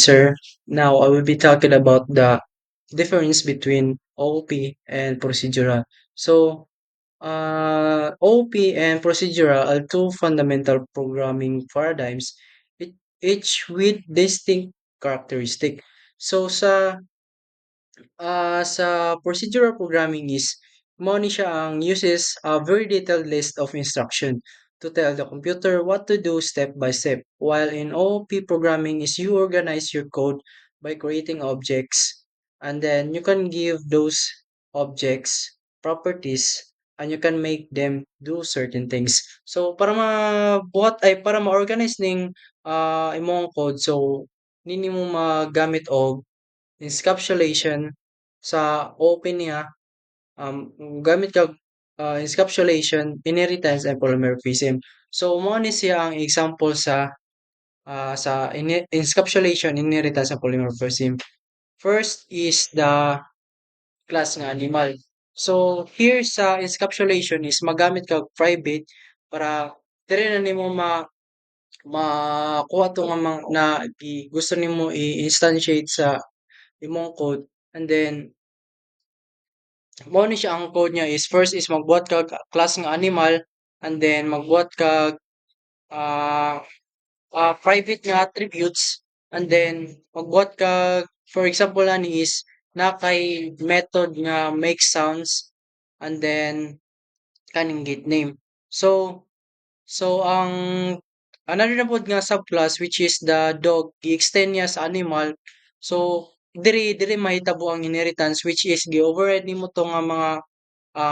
Sir. Now I will be talking about the difference between OOP and procedural. So, OOP and procedural are two fundamental programming paradigms, each with distinct characteristic. So sa procedural programming is mo ni siya ang uses a very detailed list of instruction to tell the computer what to do step by step. While in OOP programming is you organize your code by creating objects and then you can give those objects properties and you can make them do certain things. So para ma-organize ning imong code so nini mo magamit og encapsulation sa open niya, gamit kag encapsulation, inheritance, and polymorphism. So, mo ni siya ang example sa encapsulation, inheritance, and polymorphism. First is the class nga animal. So, here sa encapsulation is magamit kag private para diri na nimo makuha to nga na gusto nimo i-instantiate sa imong code and then mao ni siya ang code niya is first is magbuhat kag class nga animal and then magbuhat kag ah, private nga attributes and then magbuhat kag for example ani is na kay method nga make sounds and then kaning get name. So ang another na pod nga subclass which is the dog gi-extend niya sa animal. So diri mahitabo ang inheritance which is gi-override nimo to nga mga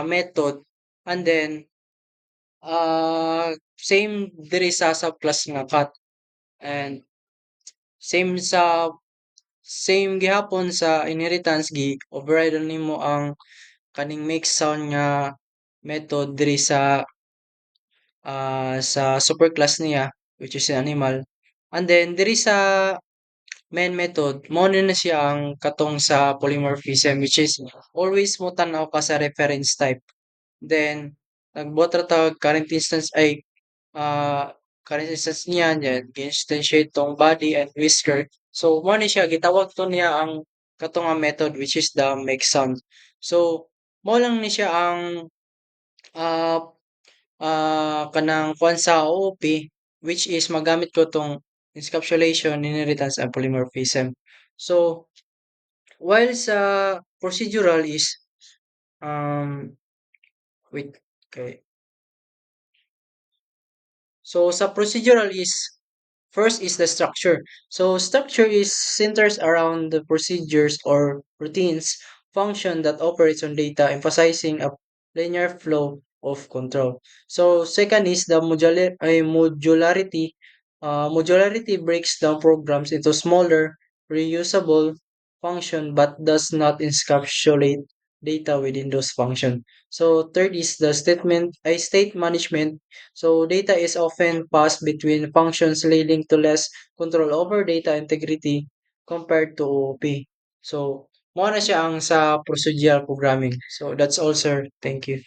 method and then same diri sa subclass nga cat and same same gihapon sa inheritance gi-override na nimo ang kaning make sound nga method diri sa superclass niya which is animal. And then diri sa main method mao na siya ang katong sa polymorphism which is always mo tan-aw ka sa reference type. Then nagbuhat ra tag ah, current instance niya gi-instantiate tong body and whisker. So mao ni siya gitawag to niya ang katong nga method which is the make sound. So mao lang ni siya ang ah, kanang kuan sa OOP which is magamit ko tong encapsulation, inheritance, and polymorphism. So while sa procedural is wait, okay. So sa procedural is first is the structure. So structure is centers around the procedures or routines function that operates on data, emphasizing a linear flow of control. So second is the modularity. Modularity breaks down programs into smaller, reusable function but does not encapsulate data within those functions. So third is the state management. So data is often passed between functions leading to less control over data integrity compared to OOP. So, mao na siya ang sa procedural programming. So, that's all, sir. Thank you.